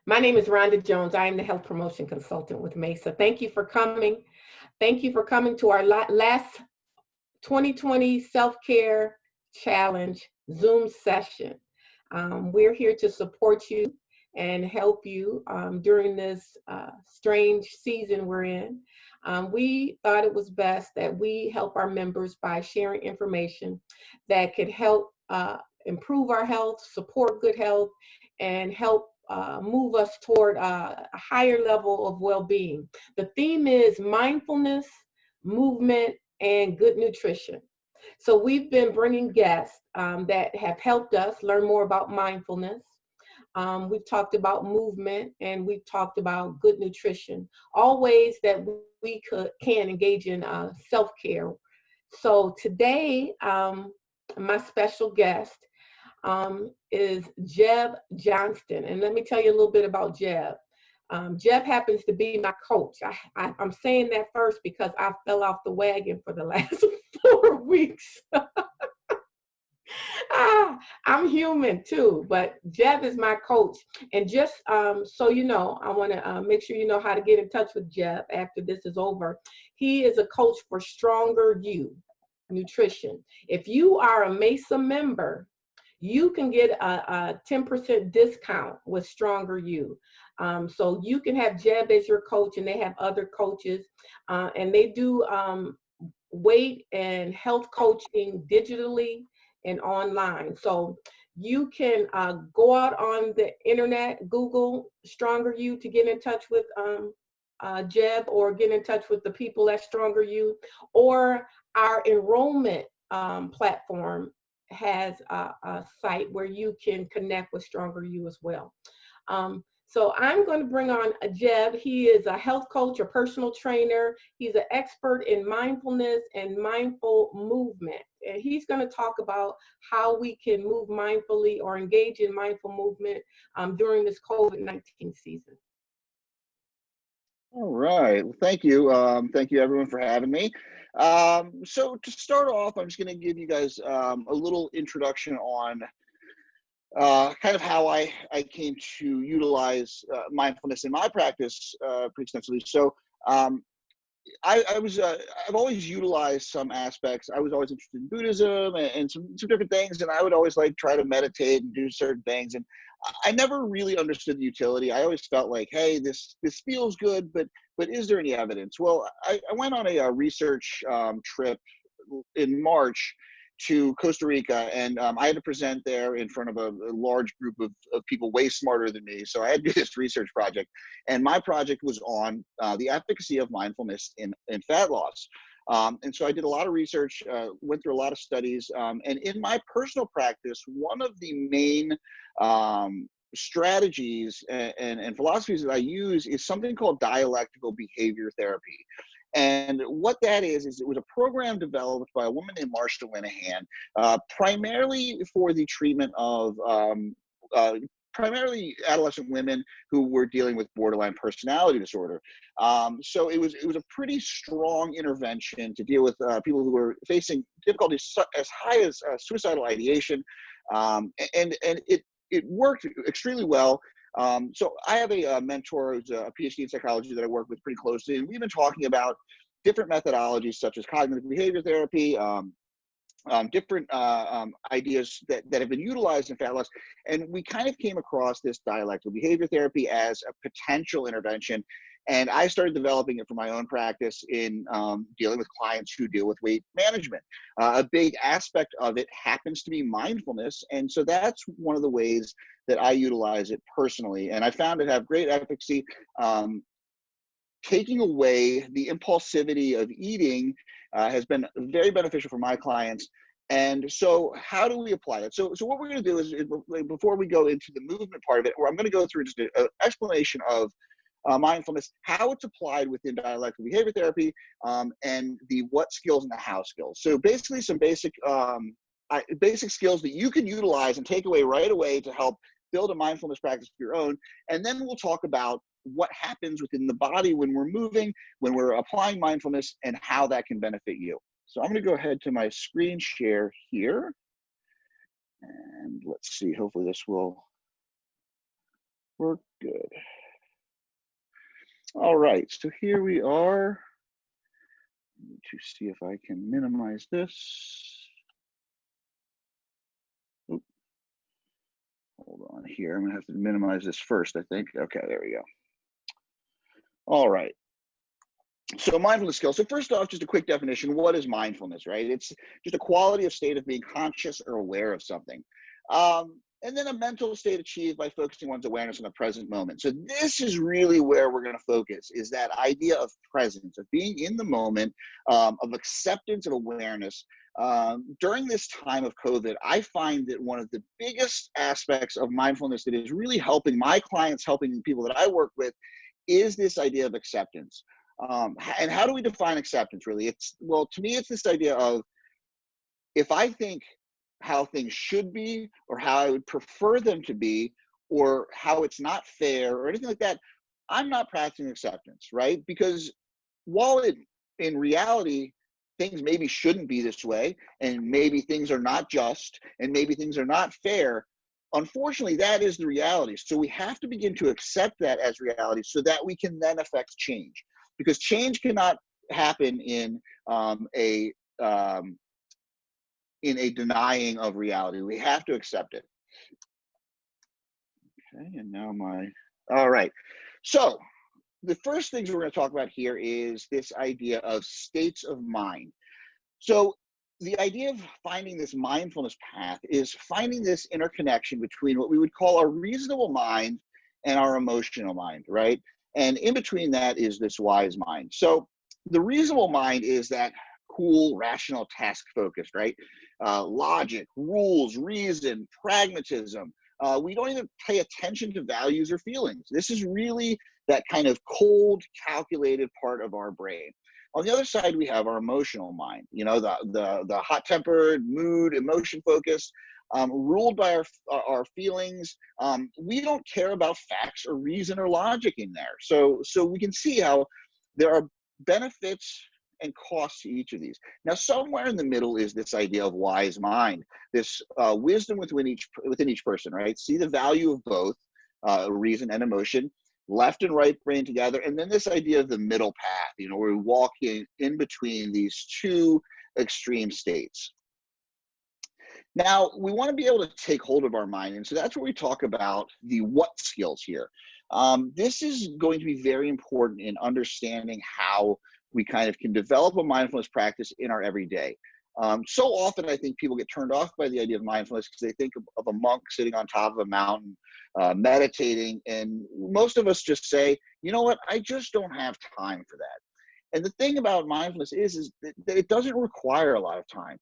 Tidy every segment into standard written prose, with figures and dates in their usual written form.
My name is Rhonda Jones. I am the health promotion consultant with MESSA. Thank you for coming. Thank you for coming to our last 2020 self-care challenge Zoom session. We're here to support you and help you during this strange season we're in. We thought it was best that we help our members by sharing information that could help improve our health, support good health, and help move us toward a higher level of well-being. The theme is mindfulness, movement, and good nutrition. So we've been bringing guests that have helped us learn more about mindfulness. We've talked about movement, and we've talked about good nutrition, all ways that we can engage in self-care. So today, my special guest is Jeb Johnston. And let me tell you a little bit about Jeb. Jeb happens to be my coach. I'm saying that first because I fell off the wagon for the last 4 weeks. I'm human too, but Jeb is my coach. And just so you know, I want to make sure you know how to get in touch with Jeb after this is over. He is a coach for Stronger You Nutrition. If you are a MESSA member, you can get a 10% discount with Stronger You. So you can have Jeb as your coach, and they have other coaches, and they do weight and health coaching digitally and online. So you can go out on the internet, Google Stronger You to get in touch with Jeb, or get in touch with the people at Stronger You, or our enrollment platform has a site where you can connect with Stronger You as well. So I'm going to bring on Jeb. He is a health coach, a personal trainer. He's an expert in mindfulness and mindful movement. And he's going to talk about how we can move mindfully or engage in mindful movement during this COVID-19 season. All right. Well, thank you. Thank you, everyone, for having me. So to start off, I'm just going to give you guys a little introduction on kind of how I came to utilize mindfulness in my practice pretty extensively. So I've always utilized some aspects. I was always interested in Buddhism and some different things, and I would always like try to meditate and do certain things. And I never really understood the utility. I always felt like, hey, this feels good, but is there any evidence? Well, I went on a research trip in March to Costa Rica, and I had to present there in front of a large group of people way smarter than me. So I had to do this research project, and my project was on the efficacy of mindfulness in fat loss. And so I did a lot of research, went through a lot of studies, and in my personal practice, one of the main strategies and philosophies that I use is something called dialectical behavior therapy. And what that is it was a program developed by a woman named Marsha Linehan, primarily for the treatment of primarily adolescent women who were dealing with borderline personality disorder. So it was a pretty strong intervention to deal with people who were facing difficulties as high as suicidal ideation, and it worked extremely well. So I have a mentor who's a PhD in psychology that I work with pretty closely, and we've been talking about different methodologies such as cognitive behavior therapy, different ideas that have been utilized in fat loss. And we kind of came across this dialectical behavior therapy as a potential intervention. And I started developing it for my own practice in dealing with clients who deal with weight management. A big aspect of it happens to be mindfulness. And so that's one of the ways that I utilize it personally. And I found it have great efficacy, taking away the impulsivity of eating has been very beneficial for my clients. And so how do we apply that? So what we're going to do is, before we go into the movement part of it, I'm going to go through just an explanation of mindfulness, how it's applied within dialectical behavior therapy, and the what skills and the how skills. So basically some basic skills that you can utilize and take away right away to help build a mindfulness practice of your own. And then we'll talk about what happens within the body when we're moving, when we're applying mindfulness, and how that can benefit you. So I'm going to go ahead to my screen share here. And let's see, hopefully this will We're good. All right, so here we are. I need to see if I can minimize this. Oop. Hold on here. I'm gonna have to minimize this first, I think. Okay, there we go. All right. So mindfulness skills. So first off, just a quick definition. What is mindfulness, right? It's just a quality of state of being conscious or aware of something. And then a mental state achieved by focusing one's awareness on the present moment. So this is really where we're going to focus, is that idea of presence, of being in the moment, of acceptance, of awareness. During this time of COVID, I find that one of the biggest aspects of mindfulness that is really helping my clients, helping the people that I work with, is this idea of acceptance. And how do we define acceptance, really? Well, to me, it's this idea of, if I think how things should be, or how I would prefer them to be, or how it's not fair, or anything like that, I'm not practicing acceptance, right? Because while in reality, things maybe shouldn't be this way, and maybe things are not just, and maybe things are not fair, unfortunately, that is the reality. So we have to begin to accept that as reality so that we can then affect change. Because change cannot happen in a denying of reality. We have to accept it. Okay, and now all right. So the first things we're going to talk about here is this idea of states of mind. So the idea of finding this mindfulness path is finding this interconnection between what we would call our reasonable mind and our emotional mind, right? And in between that is this wise mind. So the reasonable mind is that cool, rational, task-focused, right? Logic, rules, reason, pragmatism. We don't even pay attention to values or feelings. This is really that kind of cold, calculated part of our brain. On the other side, we have our emotional mind, you know, the hot-tempered, mood, emotion-focused, ruled by our feelings. We don't care about facts or reason or logic in there. So we can see how there are benefits and costs to each of these. Now, somewhere in the middle is this idea of wise mind, this wisdom within each person, right? See the value of both reason and emotion, left and right brain together, and then this idea of the middle path, you know, where we walk in between these two extreme states. Now, we want to be able to take hold of our mind, and so that's where we talk about the what skills here. This is going to be very important in understanding how we kind of can develop a mindfulness practice in our everyday. So often, I think people get turned off by the idea of mindfulness because they think of a monk sitting on top of a mountain, meditating, and most of us just say, you know what, I just don't have time for that. And the thing about mindfulness is that it doesn't require a lot of time.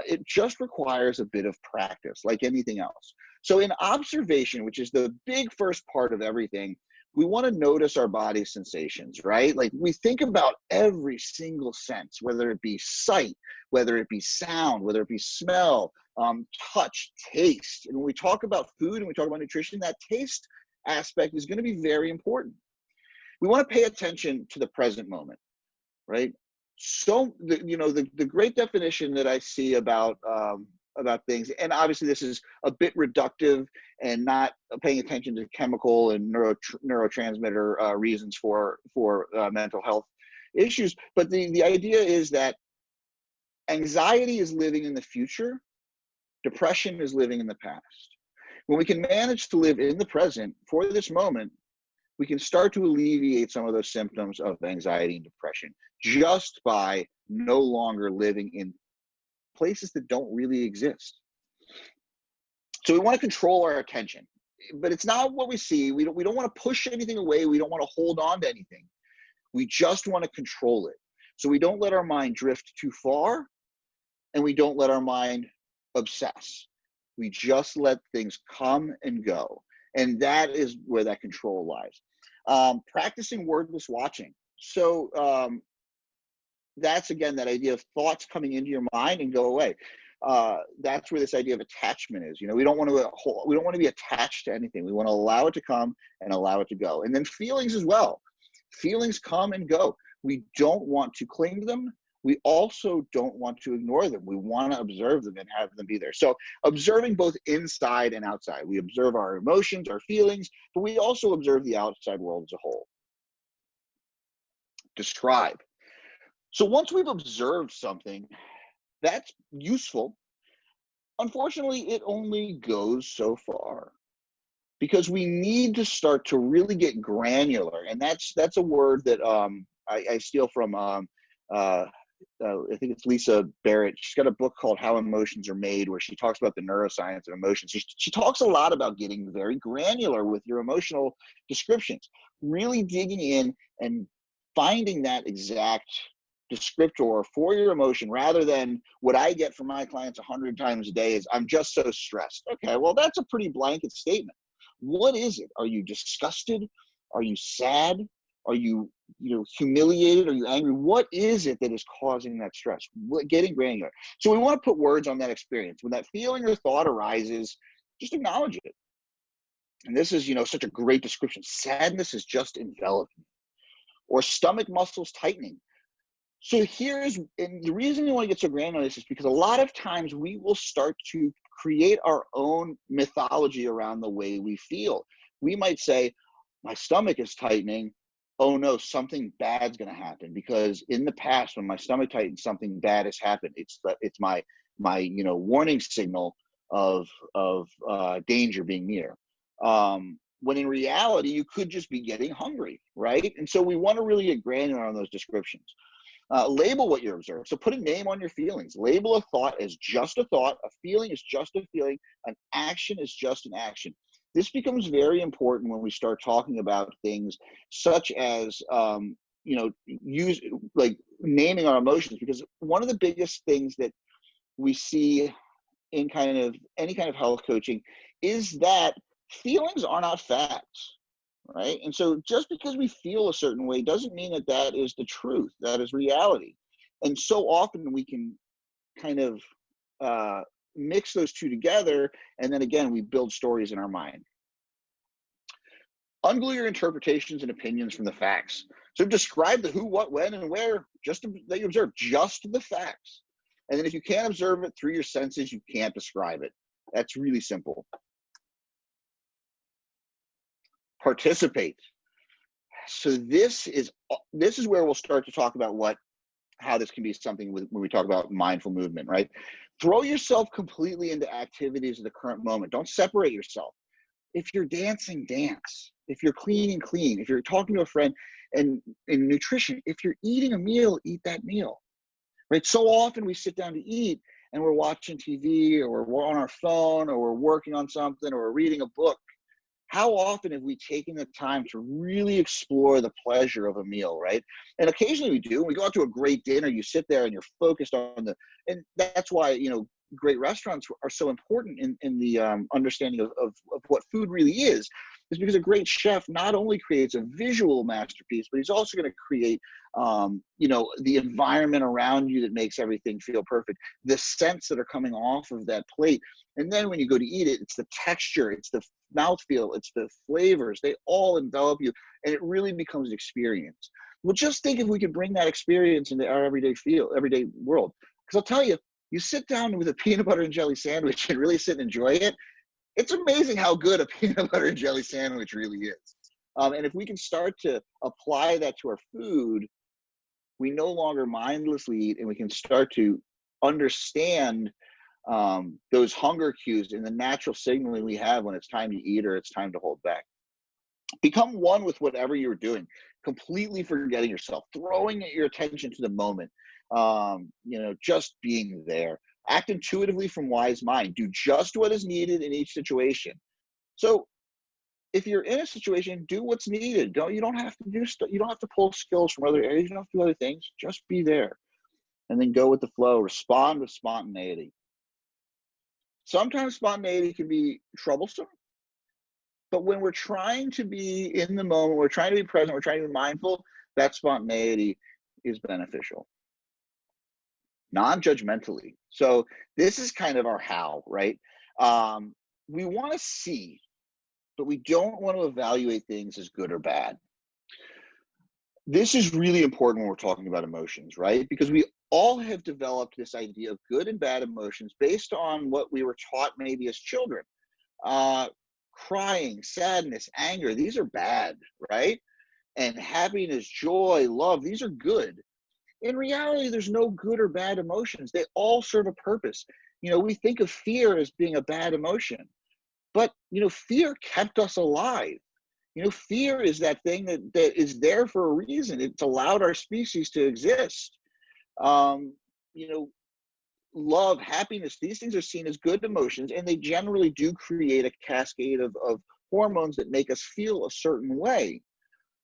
It just requires a bit of practice, like anything else. So in observation, which is the big first part of everything, we want to notice our body's sensations, right? Like we think about every single sense, whether it be sight, whether it be sound, whether it be smell, touch, taste. And when we talk about food and we talk about nutrition, that taste aspect is going to be very important. We want to pay attention to the present moment, right? So, the great definition that I see about things, and obviously this is a bit reductive and not paying attention to chemical and neurotransmitter reasons for mental health issues, but the idea is that anxiety is living in the future, depression is living in the past. When we can manage to live in the present for this moment, we can start to alleviate some of those symptoms of anxiety and depression just by no longer living in places that don't really exist. So we want to control our attention, but it's not what we see. We don't want to push anything away. We don't want to hold on to anything. We just want to control it. So we don't let our mind drift too far, and we don't let our mind obsess. We just let things come and go. And that is where that control lies. Practicing wordless watching. So that's, again, that idea of thoughts coming into your mind and go away. That's where this idea of attachment is. We don't want to be attached to anything. We want to allow it to come and allow it to go. And then feelings as well. Feelings come and go. We don't want to cling to them. we also don't want to ignore them. We want to observe them and have them be there. So observing both inside and outside. We observe our emotions, our feelings, but we also observe the outside world as a whole. Describe. So once we've observed something, that's useful. Unfortunately, it only goes so far, because we need to start to really get granular. And that's a word that I steal from, I think it's Lisa Barrett. She's got a book called How Emotions Are Made, where she talks about the neuroscience of emotions. She talks a lot about getting very granular with your emotional descriptions, really digging in and finding that exact descriptor for your emotion, rather than what I get from my clients 100 times a day is, I'm just so stressed. Okay, well, that's a pretty blanket statement. What is it? Are you disgusted? Are you sad? Are you humiliated? Are you angry? What is it that is causing that stress? Getting granular. So we want to put words on that experience. When that feeling or thought arises, just acknowledge it. And this is, such a great description. Sadness is just enveloped me. Or stomach muscles tightening. So and the reason we want to get so granular on this is because a lot of times we will start to create our own mythology around the way we feel. We might say, my stomach is tightening. Oh no, something bad's going to happen, because in the past, when my stomach tightens, something bad has happened. It's my warning signal of danger being near. When in reality, you could just be getting hungry, right? And so we want to really get granular on those descriptions. Label what you observe. So put a name on your feelings. Label a thought as just a thought. A feeling is just a feeling. An action is just an action. This becomes very important when we start talking about things such as, naming our emotions, because one of the biggest things that we see in any kind of health coaching is that feelings are not facts. Right? And so just because we feel a certain way doesn't mean that that is the truth, that is reality. And so often we can kind of mix those two together, and then again, we build stories in our mind. Unglue your interpretations and opinions from the facts. So describe the who, what, when, and where, that you observe, just the facts. And then if you can't observe it through your senses, you can't describe it. That's really simple. Participate. So this is where we'll start to talk about how this can be something when we talk about mindful movement, right? Throw yourself completely into activities of the current moment. Don't separate yourself. If you're dancing, dance. If you're cleaning, clean. If you're talking to a friend, and in nutrition, if you're eating a meal, eat that meal, right? So often we sit down to eat and we're watching TV, or we're on our phone, or we're working on something, or we're reading a book. How often have we taken the time to really explore the pleasure of a meal, right? And occasionally we do. When we go out to a great dinner, you sit there and you're focused on and that's why, great restaurants are so important in the understanding of what food really is because a great chef not only creates a visual masterpiece, but he's also going to create, the environment around you that makes everything feel perfect, the scents that are coming off of that plate. And then when you go to eat it, it's the texture, it's the mouthfeel, it's the flavors, they all envelop you, and it really becomes an experience. Well, just think if we could bring that experience into our everyday world. Because I'll tell you, you sit down with a peanut butter and jelly sandwich and really sit and enjoy it, it's amazing how good a peanut butter and jelly sandwich really is. And if we can start to apply that to our food, we no longer mindlessly eat, and we can start to understand those hunger cues and the natural signaling we have when it's time to eat or it's time to hold back. Become one with whatever you're doing, completely forgetting yourself, throwing your attention to the moment, just being there. Act intuitively from wise mind. Do just what is needed in each situation. So if you're in a situation, do what's needed. You don't have to do stuff. You don't have to pull skills from other areas. You don't have to do other things. Just be there, and then go with the flow. Respond with spontaneity. Sometimes spontaneity can be troublesome, but when we're trying to be in the moment, we're trying to be present, we're trying to be mindful, that spontaneity is beneficial. Non-judgmentally. So this is kind of our how, right? We want to see, but we don't want to evaluate things as good or bad. This is really important when we're talking about emotions, right? Because we all have developed this idea of good and bad emotions based on what we were taught maybe as children. Crying, sadness, anger, these are bad, right? And happiness, joy, love, these are good. In reality, there's no good or bad emotions. They all serve a purpose. We think of fear as being a bad emotion, but, fear kept us alive. Fear is that thing that is there for a reason. It's allowed our species to exist. You know, Love, happiness, these things are seen as good emotions, and they generally do create a cascade of hormones that make us feel a certain way.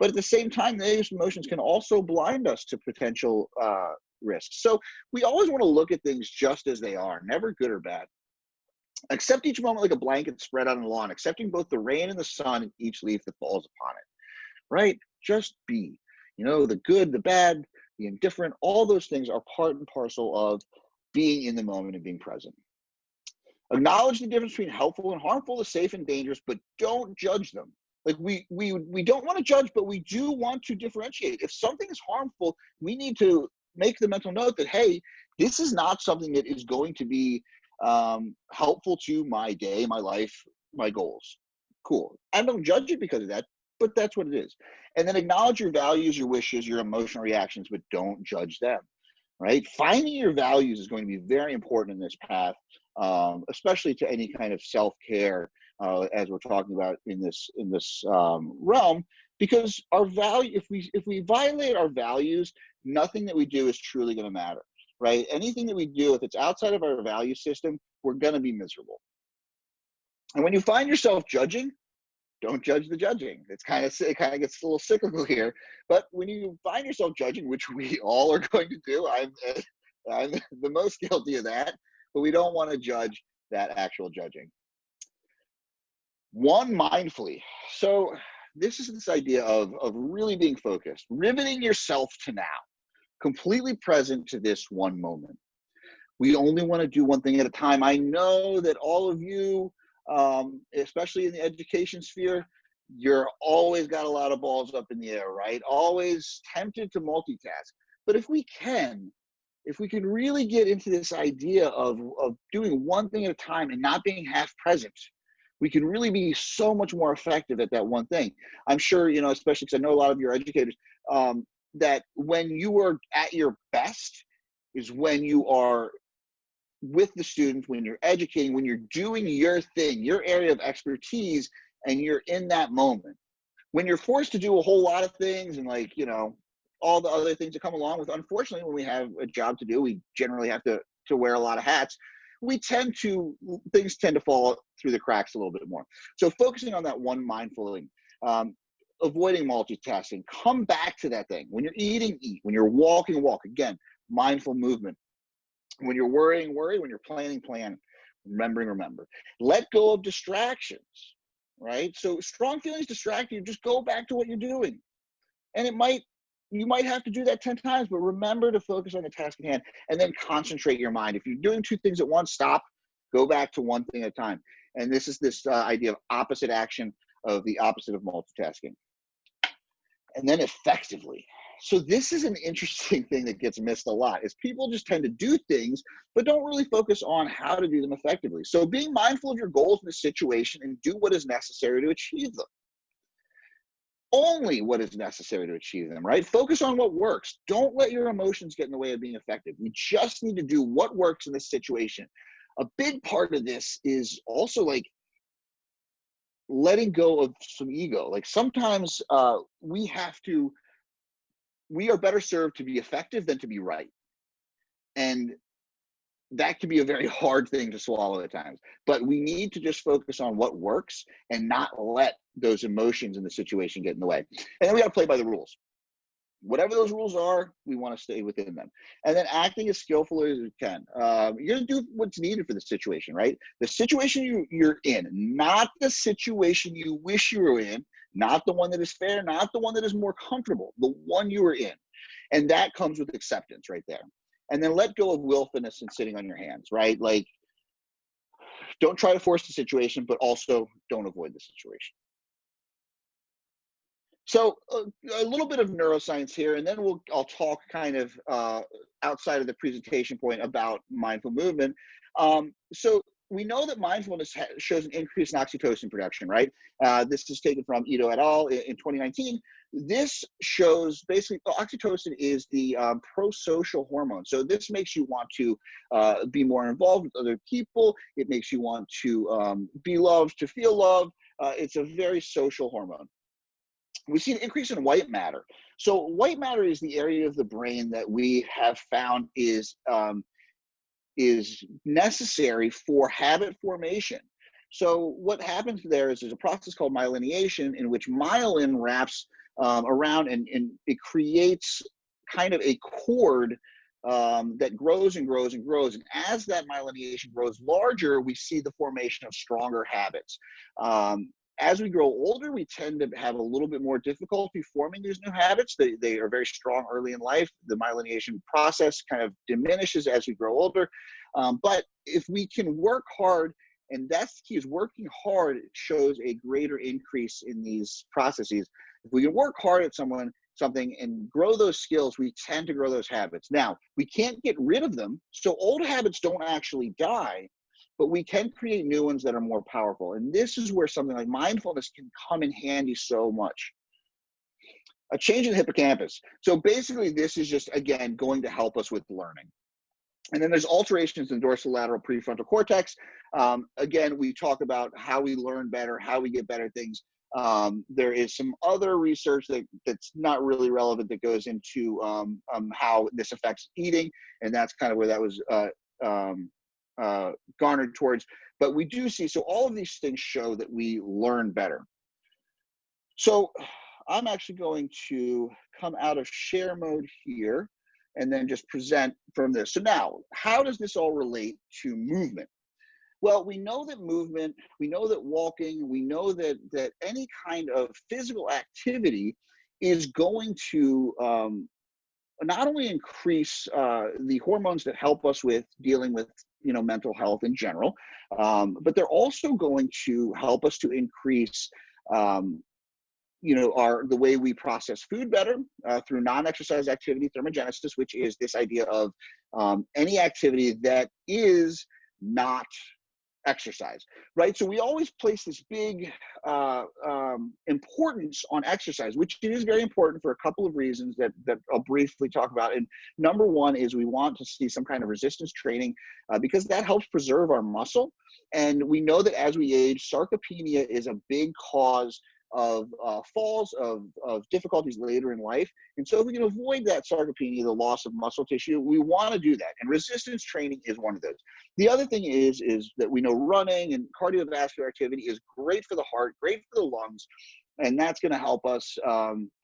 But at the same time, these emotions can also blind us to potential risks. So we always want to look at things just as they are, never good or bad. Accept each moment like a blanket spread out on the lawn, accepting both the rain and the sun and each leaf that falls upon it, right? Just be. The good, the bad, the indifferent, all those things are part and parcel of being in the moment and being present. Acknowledge the difference between helpful and harmful, the safe and dangerous, but don't judge them. Like we don't want to judge, but we do want to differentiate. If something is harmful, we need to make the mental note that, hey, this is not something that is going to be helpful to my day, my life, my goals. Cool. I don't judge it because of that, but that's what it is. And then acknowledge your values, your wishes, your emotional reactions, but don't judge them, right? Finding your values is going to be very important in this path, especially to any kind of self-care, as we're talking about in this realm, because our value, if we violate our values, nothing that we do is truly going to matter, right? Anything that we do, if it's outside of our value system, we're going to be miserable. And when you find yourself judging, don't judge the judging. It kind of gets a little cyclical here, but when you find yourself judging, which we all are going to do, I'm the most guilty of that, but we don't want to judge that actual judging. One, mindfully. So this is this idea of really being focused, riveting yourself to now, completely present to this one moment. We only want to do one thing at a time. I know that all of you, especially in the education sphere, you're always got a lot of balls up in the air, right? Always tempted to multitask. But if we can really get into this idea of doing one thing at a time and not being half present, we can really be so much more effective at that one thing. I'm sure, especially because I know a lot of your educators, that when you are at your best is when you are with the students, when you're educating, when you're doing your thing, your area of expertise, and you're in that moment. When you're forced to do a whole lot of things and all the other things that come along with, unfortunately, when we have a job to do, we generally have to wear a lot of hats. Things tend to fall through the cracks a little bit more. So focusing on that one mindfully, avoiding multitasking, come back to that thing. When you're eating, eat. When you're walking, walk. Again, mindful movement. When you're worrying, worry. When you're planning, plan. Remembering, remember. Let go of distractions, right? So strong feelings distract you. Just go back to what you're doing. And you might have to do that 10 times, but remember to focus on the task at hand and then concentrate your mind. If you're doing two things at once, stop, go back to one thing at a time. And this is this idea of opposite action, of the opposite of multitasking. And then effectively. So this is an interesting thing that gets missed a lot, is people just tend to do things, but don't really focus on how to do them effectively. So being mindful of your goals in the situation and do what is necessary to achieve them. Only what is necessary to achieve them, right? Focus on what works. Don't let your emotions get in the way of being effective. You just need to do what works in this situation. A big part of this is also letting go of some ego. Sometimes we are better served to be effective than to be right. And that can be a very hard thing to swallow at times, but we need to just focus on what works and not let those emotions in the situation get in the way. And then we got to play by the rules. Whatever those rules are, we want to stay within them. And then acting as skillfully as we can. You're going to do what's needed for the situation, right? The situation you're in, not the situation you wish you were in, not the one that is fair, not the one that is more comfortable, the one you were in. And that comes with acceptance right there. And then let go of willfulness and sitting on your hands, right? Don't try to force the situation, but also don't avoid the situation. So a little bit of neuroscience here, and then I'll talk kind of outside of the presentation point about mindful movement. So we know that mindfulness shows an increase in oxytocin production, right? This is taken from Ito et al. In 2019. This shows basically oxytocin is the pro-social hormone. So this makes you want to be more involved with other people. It makes you want to be loved, to feel loved. It's a very social hormone. We see an increase in white matter. So white matter is the area of the brain that we have found is necessary for habit formation. So what happens there is there's a process called myelination in which myelin wraps around and it creates kind of a cord that grows and grows and grows. And as that myelination grows larger, we see the formation of stronger habits. As we grow older, we tend to have a little bit more difficulty forming these new habits. They are very strong early in life. The myelination process kind of diminishes as we grow older. But if we can work hard, and that's the key, is working hard shows a greater increase in these processes. If we can work hard at something and grow those skills, we tend to grow those habits. Now, we can't get rid of them. So old habits don't actually die, but we can create new ones that are more powerful. And this is where something like mindfulness can come in handy so much. A change in the hippocampus. So basically, this is just, again, going to help us with learning. And then there's alterations in dorsolateral prefrontal cortex. Again, we talk about how we learn better, how we get better things. There is some other research that's not really relevant that goes into how this affects eating. And that's kind of where that was garnered towards, but we do see, so all of these things show that we learn better. So I'm actually going to come out of share mode here and then just present from this. So now, how does this all relate to movement? Well, we know that movement, we know that walking, we know that any kind of physical activity is going to not only increase the hormones that help us with dealing with mental health in general, but they're also going to help us to increase the way we process food better through non-exercise activity thermogenesis, which is this idea of any activity that is not exercise, right? So we always place this big importance on exercise, which it is very important for a couple of reasons that I'll briefly talk about. And number one is we want to see some kind of resistance training because that helps preserve our muscle. And we know that as we age, sarcopenia is a big cause of falls, of difficulties later in life. And so if we can avoid that sarcopenia, the loss of muscle tissue, we want to do that. And resistance training is one of those. The other thing is that we know running and cardiovascular activity is great for the heart, great for the lungs, and that's going to help us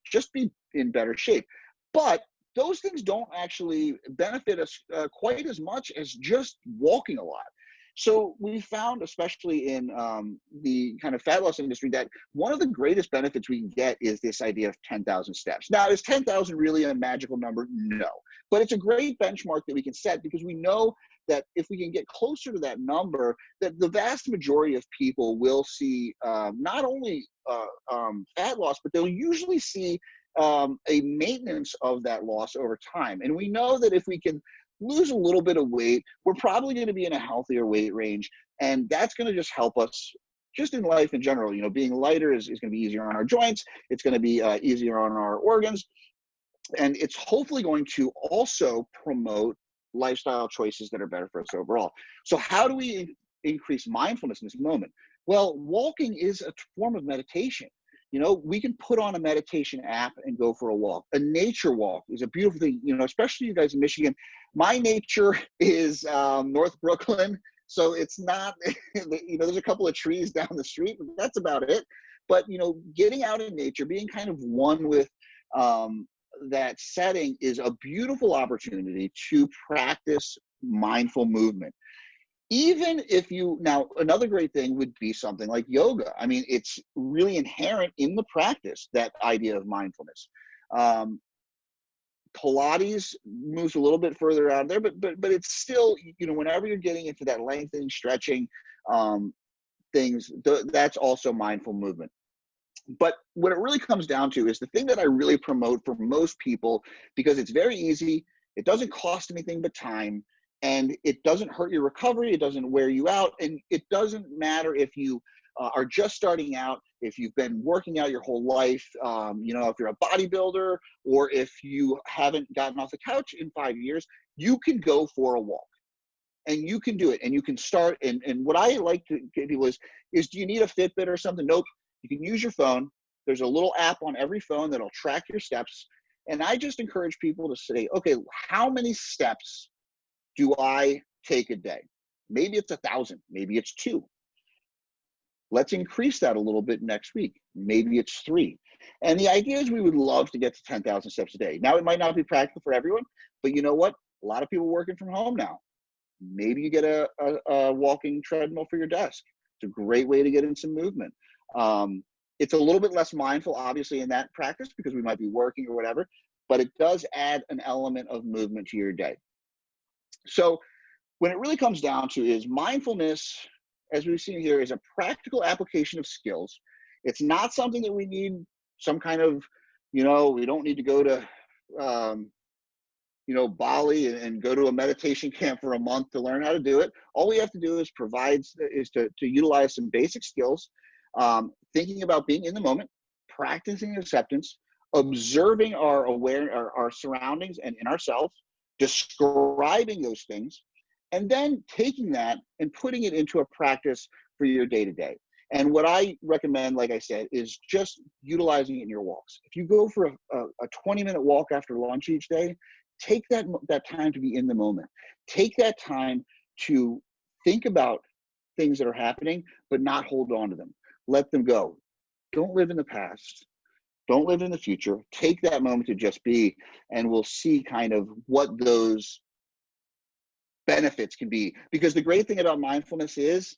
just be in better shape. But those things don't actually benefit us quite as much as just walking a lot. So we found, especially in the kind of fat loss industry, that one of the greatest benefits we can get is this idea of 10,000 steps. Now, is 10,000 really a magical number? No. But it's a great benchmark that we can set because we know that if we can get closer to that number, that the vast majority of people will see not only fat loss, but they'll usually see a maintenance of that loss over time. And we know that if we can lose a little bit of weight, we're probably going to be in a healthier weight range. And that's going to just help us just in life in general. Being lighter is going to be easier on our joints. It's going to be easier on our organs. And it's hopefully going to also promote lifestyle choices that are better for us overall. So how do we increase mindfulness in this moment? Well, walking is a form of meditation. We can put on a meditation app and go for a walk. A nature walk is a beautiful thing, especially you guys in Michigan. My nature is North Brooklyn. So it's not, there's a couple of trees down the street, but that's about it. But, getting out in nature, being kind of one with that setting is a beautiful opportunity to practice mindful movement. Even if now another great thing would be something like yoga. I mean, it's really inherent in the practice, that idea of mindfulness. Pilates moves a little bit further out there, but it's still, whenever you're getting into that lengthening, stretching things, that's also mindful movement. But what it really comes down to is the thing that I really promote for most people, because it's very easy, it doesn't cost anything but time, and it doesn't hurt your recovery, it doesn't wear you out, and it doesn't matter if you are just starting out, if you've been working out your whole life, if you're a bodybuilder, or if you haven't gotten off the couch in 5 years, you can go for a walk. And you can do it, and you can start. And what I like to get people is do you need a Fitbit or something? Nope. You can use your phone. There's a little app on every phone that'll track your steps. And I just encourage people to say, okay, how many steps do I take a day? Maybe it's 1,000, maybe it's 2. Let's increase that a little bit next week. Maybe it's 3. And the idea is we would love to get to 10,000 steps a day. Now, it might not be practical for everyone, but you know what? A lot of people working from home now. Maybe you get a walking treadmill for your desk. It's a great way to get in some movement. It's a little bit less mindful, obviously, in that practice because we might be working or whatever, but it does add an element of movement to your day. So when it really comes down to is mindfulness, as we've seen here, is a practical application of skills. It's not something that we need some kind of, we don't need to go to, Bali and go to a meditation camp for a month to learn how to do it. All we have to do is to utilize some basic skills, thinking about being in the moment, practicing acceptance, observing our surroundings and in ourselves, describing those things, and then taking that and putting it into a practice for your day-to-day. And what I recommend, like I said, is just utilizing it in your walks. If you go for a 20-minute walk after lunch each day, take that time to be in the moment. Take that time to think about things that are happening, but not hold on to them. Let them go. Don't live in the past. Don't live in the future. Take that moment to just be, and we'll see kind of what those benefits can be. Because the great thing about mindfulness is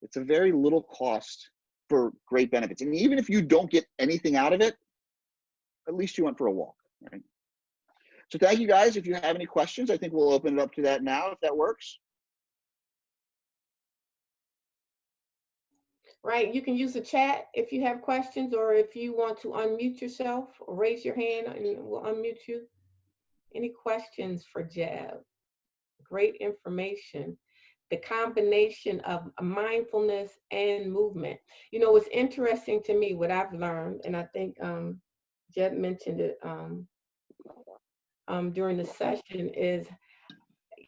it's a very little cost for great benefits. And even if you don't get anything out of it, at least you went for a walk, right? So thank you guys. If you have any questions, I think we'll open it up to that now, if that works. Right, you can use the chat if you have questions, or if you want to unmute yourself or raise your hand and we'll unmute you. Any questions for Jeb? Great information. The combination of mindfulness and movement. It's interesting to me what I've learned, and I think Jeb mentioned it during the session, is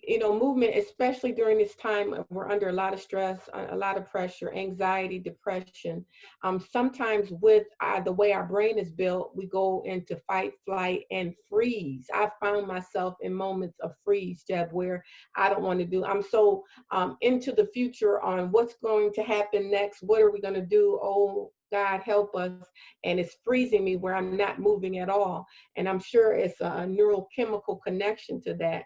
movement, especially during this time, we're under a lot of stress, a lot of pressure, anxiety, depression. Sometimes with the way our brain is built, we go into fight, flight, and freeze. I found myself in moments of freeze, Jeb, where I don't want to do. I'm so into the future on what's going to happen next. What are we going to do? Oh, God help us. And it's freezing me where I'm not moving at all. And I'm sure it's a neurochemical connection to that.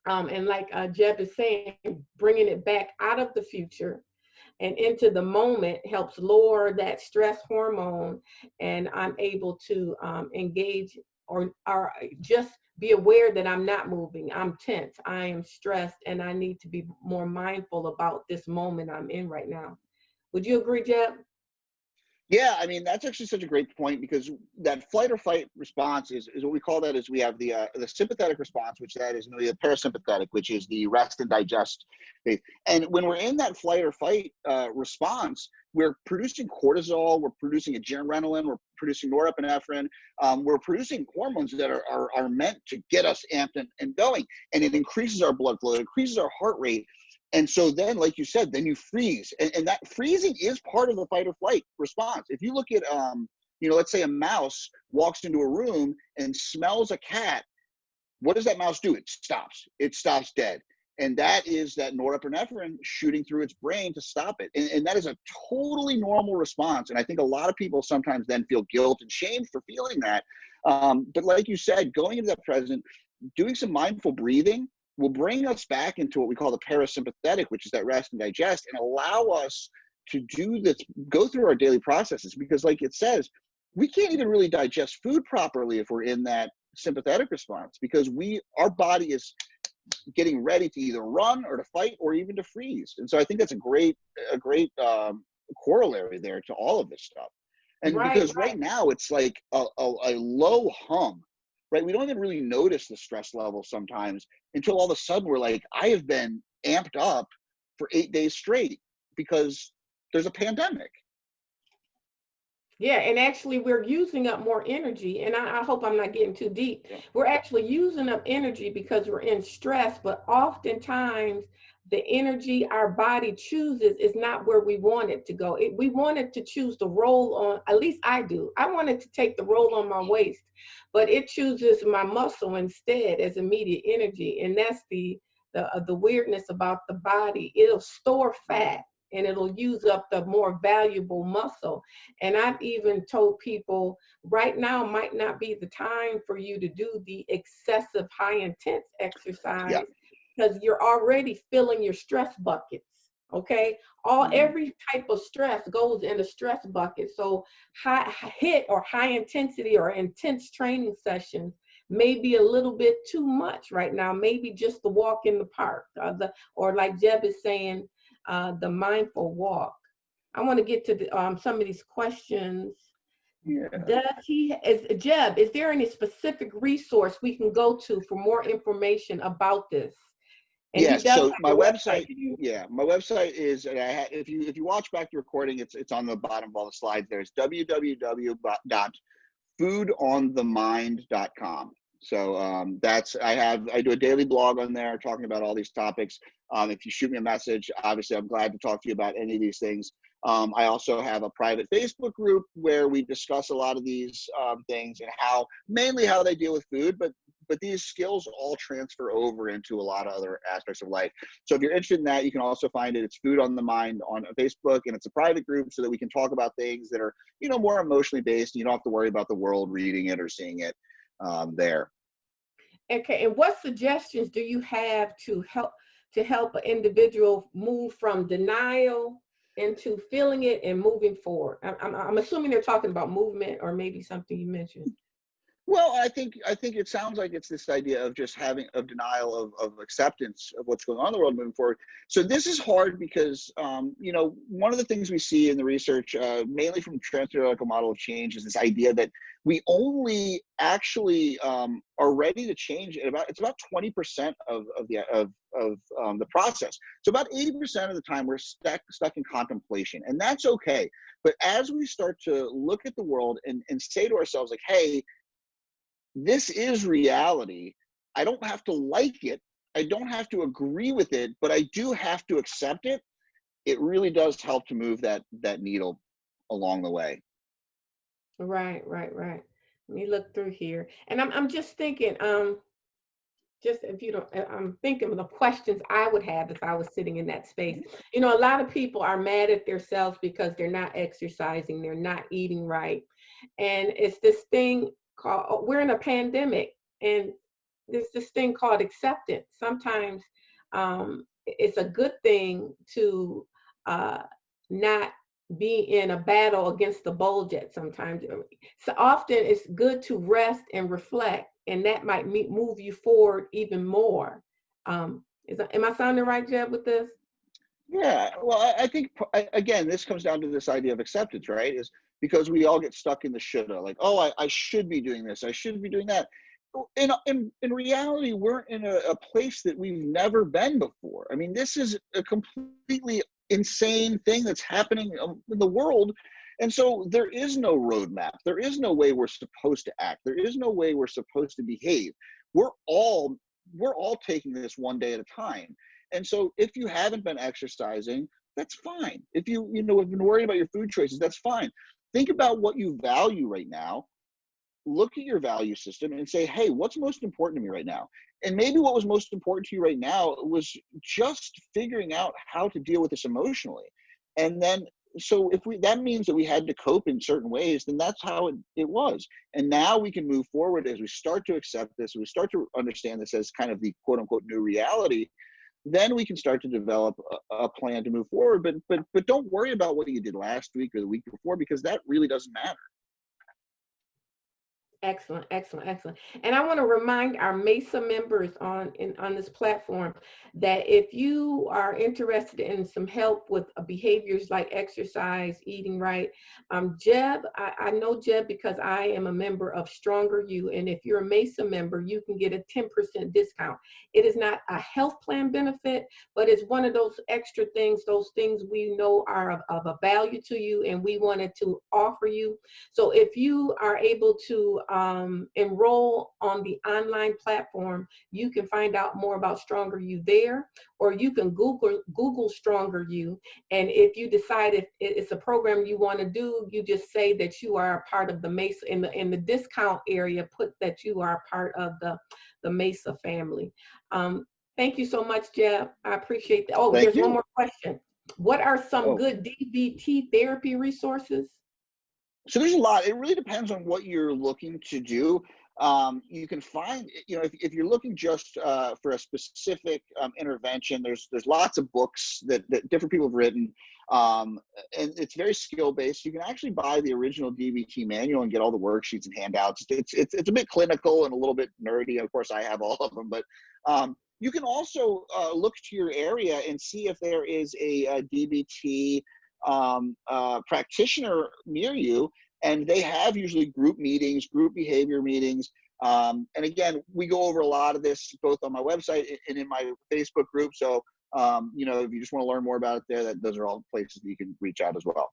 And like Jeb is saying, bringing it back out of the future and into the moment helps lower that stress hormone. And I'm able to engage or just be aware that I'm not moving. I'm tense, I am stressed, and I need to be more mindful about this moment I'm in right now. Would you agree, Jeb? Yeah, I mean, that's actually such a great point, because that flight or fight response is what we call that is we have the sympathetic response, which that is the parasympathetic, which is the rest and digest phase. And when we're in that flight or fight response, we're producing cortisol, we're producing adrenaline, we're producing norepinephrine, we're producing hormones that are meant to get us amped and going. And it increases our blood flow, it increases our heart rate. And so then, like you said, then you freeze. And that freezing is part of the fight or flight response. If you look at, let's say a mouse walks into a room and smells a cat, what does that mouse do? It stops. It stops dead. And that is that norepinephrine shooting through its brain to stop it. And that is a totally normal response. And I think a lot of people sometimes then feel guilt and shame for feeling that. But like you said, going into that present, doing some mindful breathing will bring us back into what we call the parasympathetic, which is that rest and digest, and allow us to do this, go through our daily processes. Because like it says, we can't even really digest food properly if we're in that sympathetic response, because our body is getting ready to either run or to fight or even to freeze. And so I think that's a great corollary there to all of this stuff. And Right, because right. right now it's like a low hum, right? We don't even really notice the stress level sometimes until all of a sudden we're like, I have been amped up for 8 days straight because there's a pandemic. Yeah, and actually we're using up more energy. And I hope I'm not getting too deep. Yeah. We're actually using up energy because we're in stress, but oftentimes the energy our body chooses is not where we want it to go. We want it to choose the roll on, at least I do. I want it to take the roll on my waist, but it chooses my muscle instead as immediate energy. And that's the weirdness about the body. It'll store fat and it'll use up the more valuable muscle. And I've even told people right now might not be the time for you to do the excessive high intense Yeah. exercise because you're already filling your stress buckets. Okay. Mhm. Every type of stress goes in a stress bucket. So high hit or high intensity or intense training sessions may be a little bit too much right now. Maybe just the walk in the park, or like Jeb is saying, the mindful walk. I want to get to some of these questions. Yeah. Jeb, is there any specific resource we can go to for more information about this? And he Yes. does So have my a website. website, yeah, my website is, and if you watch back the recording, it's on the bottom of all the slides. There's www.foodonthemind.com. So I do a daily blog on there talking about all these topics. If you shoot me a message, obviously I'm glad to talk to you about any of these things. I also have a private Facebook group where we discuss a lot of these things and mainly how they deal with food, but these skills all transfer over into a lot of other aspects of life. So if you're interested in that, you can also find it. It's Food on the Mind on Facebook, and it's a private group so that we can talk about things that are, more emotionally based. You don't have to worry about the world reading it or seeing it there. Okay, and what suggestions do you have to help an individual move from denial into feeling it and moving forward? I'm assuming they're talking about movement or maybe something you mentioned. Well, I think it sounds like it's this idea of just of denial of acceptance of what's going on in the world moving forward. So this is hard because one of the things we see in the research, mainly from transtheoretical model of change, is this idea that we only actually are ready to change it's about 20% of the process. So about 80% of the time we're stuck in contemplation, and that's okay. But as we start to look at the world and say to ourselves, like, hey, this is reality. I don't have to like it. I don't have to agree with it, but I do have to accept it. It really does help to move that needle along the way. Right, right, right. Let me look through here. And I'm just thinking, just if you don't, I'm thinking of the questions I would have if I was sitting in that space. A lot of people are mad at themselves because they're not exercising, they're not eating right. And it's this thing called, we're in a pandemic, and there's this thing called acceptance. Sometimes it's a good thing to not be in a battle against the bulge at sometimes. So often it's good to rest and reflect, and that might move you forward even more. Am I sounding right, Jeb, with this? Yeah, well, I think again, this comes down to this idea of acceptance, right? Is because we all get stuck in the shoulda, like, oh, I should be doing this, I should be doing that. In reality, we're in a place that we've never been before. I mean, this is a completely insane thing that's happening in the world, and so there is no roadmap. There is no way we're supposed to act. There is no way we're supposed to behave. We're all taking this one day at a time. And so if you haven't been exercising, that's fine. If have been worrying about your food choices, that's fine. Think about what you value right now. Look at your value system and say, hey, what's most important to me right now? And maybe what was most important to you right now was just figuring out how to deal with this emotionally. And then, so if that means that we had to cope in certain ways, then that's how it was. And now we can move forward as we start to accept this, we start to understand this as kind of the quote unquote new reality. Then we can start to develop a plan to move forward. But don't worry about what you did last week or the week before, because that really doesn't matter. Excellent, excellent, excellent. And I want to remind our MESA members on this platform that if you are interested in some help with behaviors like exercise, eating right, Jeb, I know Jeb because I am a member of Stronger You, and if you're a MESA member, you can get a 10% discount. It is not a health plan benefit, but it's one of those extra things, those things we know are of a value to you, and we wanted to offer you. So if you are able to enroll on the online platform, you can find out more about Stronger You there, or you can Google Stronger You. And if you decide if it's a program you want to do, you just say that you are a part of the MESA in the discount area. Put that you are a part of the MESA family. Thank you so much, Jeb. I appreciate that. Oh, Thank there's one you. more question. What are some Oh, good DBT therapy resources? so there's a lot. It really depends on what you're looking to do. You can find, if you're looking just for a specific intervention, there's lots of books that different people have written, and it's very skill based. You can actually buy the original DBT manual and get all the worksheets and handouts. It's a bit clinical and a little bit nerdy. Of course, I have all of them, but you can also look to your area and see if there is a DBT practitioner near you, and they have usually group meetings, group behavior meetings. And again, we go over a lot of this both on my website and in my Facebook group. So, if you just want to learn more about it there, those are all places that you can reach out as well.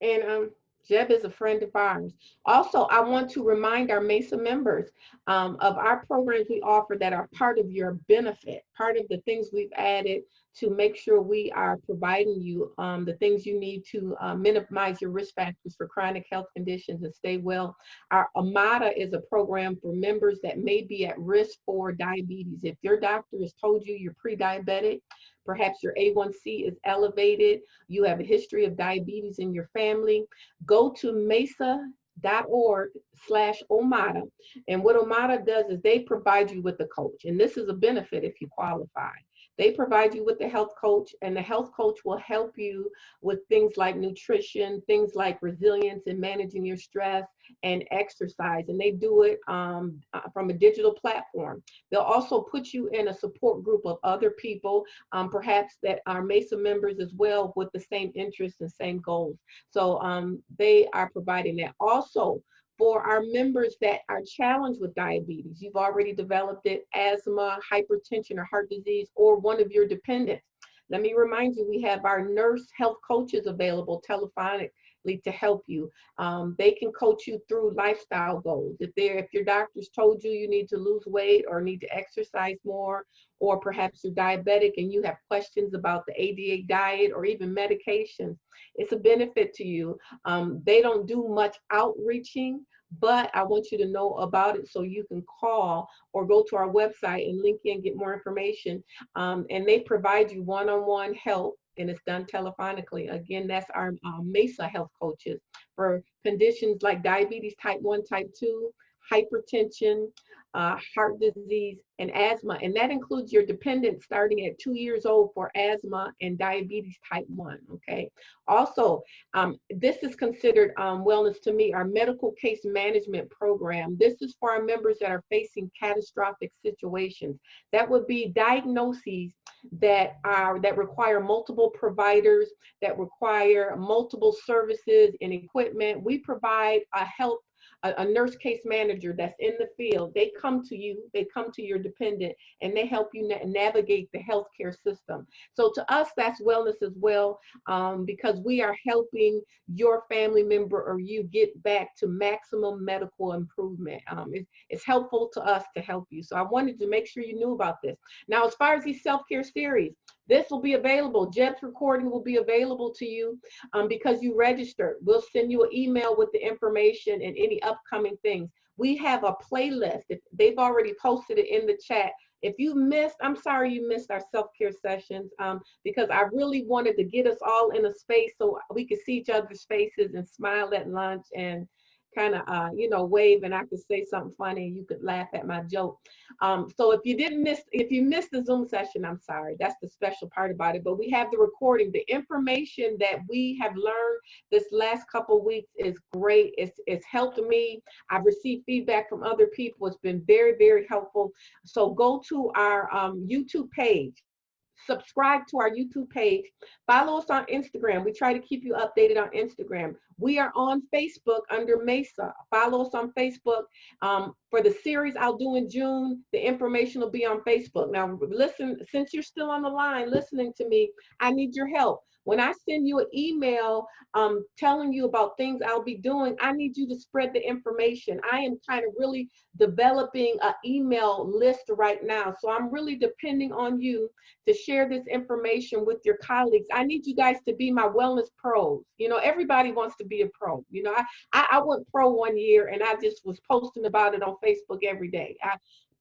And Jeb is a friend of ours. Also, I want to remind our MESA members of our programs we offer that are part of your benefit, part of the things we've added to make sure we are providing you the things you need to minimize your risk factors for chronic health conditions and stay well. Our AMADA is a program for members that may be at risk for diabetes. If your doctor has told you you're pre-diabetic, perhaps your A1C is elevated, you have a history of diabetes in your family, go to mesa.org/OMADA. And what OMADA does is they provide you with a coach. And this is a benefit if you qualify. They provide you with the health coach, and the health coach will help you with things like nutrition, things like resilience and managing your stress and exercise. And they do it from a digital platform. They'll also put you in a support group of other people, perhaps that are MESA members as well with the same interests and same goals. So they are providing that. Also, for our members that are challenged with diabetes, you've already developed it, asthma, hypertension, or heart disease, or one of your dependents. Let me remind you, we have our nurse health coaches available telephonically to help you. They can coach you through lifestyle goals. If your doctor's told you you need to lose weight or need to exercise more, or perhaps you're diabetic and you have questions about the ADA diet or even medications, it's a benefit to you. They don't do much outreaching, but I want you to know about it so you can call or go to our website and link in, get more information. And they provide you one-on-one help, and it's done telephonically. Again, that's our MESA health coaches for conditions like diabetes type 1, type 2, hypertension, heart disease, and asthma. And that includes your dependents starting at 2 years old for asthma and diabetes type 1, okay? Also, this is considered wellness to me, our medical case management program. This is for our members that are facing catastrophic situations. That would be diagnoses that require multiple providers, that require multiple services and equipment. We provide a nurse case manager that's in the field. They come to you, they come to your dependent, and they help you navigate the healthcare system. So to us, that's wellness as well, because we are helping your family member or you get back to maximum medical improvement. It's helpful to us to help you. So I wanted to make sure you knew about this. Now, as far as these self-care series, this will be available. Jeb's recording will be available to you because you registered. We'll send you an email with the information and any upcoming things. We have a playlist. They've already posted it in the chat. If you missed, I'm sorry you missed our self-care sessions because I really wanted to get us all in a space so we could see each other's faces and smile at lunch and kind of, wave, and I could say something funny. You could laugh at my joke. So if you missed the Zoom session, I'm sorry. That's the special part about it. But we have the recording. The information that we have learned this last couple of weeks is great. It's helped me. I've received feedback from other people. It's been very, very helpful. So go to our YouTube page. Subscribe to our YouTube page. Follow us on Instagram. We try to keep you updated on Instagram. We are on Facebook under MESSA. Follow us on Facebook. For the series I'll do in June, the information will be on Facebook. Now, listen, since you're still on the line listening to me, I need your help. When I send you an email telling you about things I'll be doing, I need you to spread the information. I am kind of really developing an email list right now. So I'm really depending on you to share this information with your colleagues. I need you guys to be my wellness pros. Everybody wants to be a pro. I went pro one year, and I just was posting about it on Facebook every day.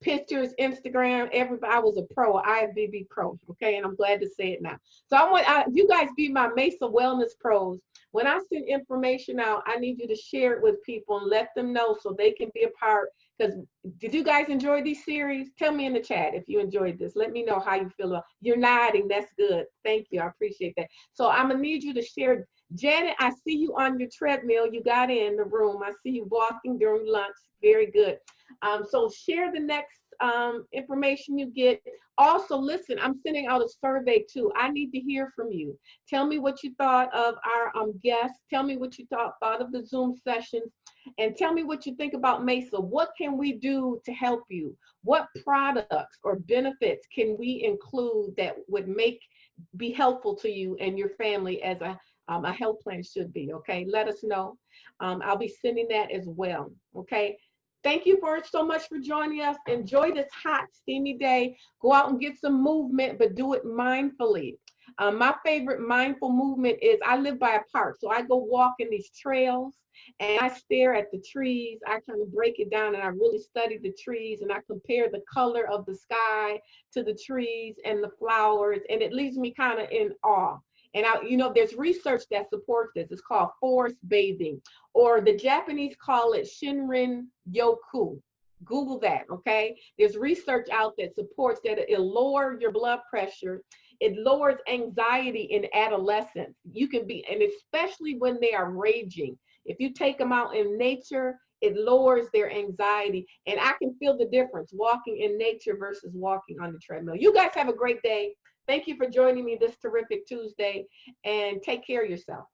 Pictures, Instagram, everybody. I was a pro, IFBB pro, okay? And I'm glad to say it now. So I want you guys be my MESSA Wellness pros. When I send information out, I need you to share it with people and let them know so they can be a part. Because did you guys enjoy these series? Tell me in the chat if you enjoyed this. Let me know how you feel. You're nodding. That's good. Thank you. I appreciate that. So I'm going to need you to share. Janet, I see you on your treadmill. You got in the room. I see you walking during lunch. Very good. So share the next information you get. Also, listen, I'm sending out a survey too. I need to hear from you. Tell me what you thought of our guests. Tell me what you thought of the Zoom sessions. And tell me what you think about MESSA. What can we do to help you? What products or benefits can we include that would be helpful to you and your family as a health plan should be, okay? Let us know. I'll be sending that as well, okay? Thank you so much for joining us. Enjoy this hot, steamy day. Go out and get some movement, but do it mindfully. My favorite mindful movement is I live by a park, so I go walk in these trails and I stare at the trees. I kind of break it down and I really study the trees and I compare the color of the sky to the trees and the flowers, and it leaves me kind of in awe. And there's research that supports this. It's called forest bathing, or the Japanese call it Shinrin Yoku. Google that, okay? There's research out that supports that it'll lower your blood pressure. It lowers anxiety in adolescents. And especially when they are raging. If you take them out in nature, it lowers their anxiety. And I can feel the difference walking in nature versus walking on the treadmill. You guys have a great day. Thank you for joining me this terrific Tuesday, and take care of yourself.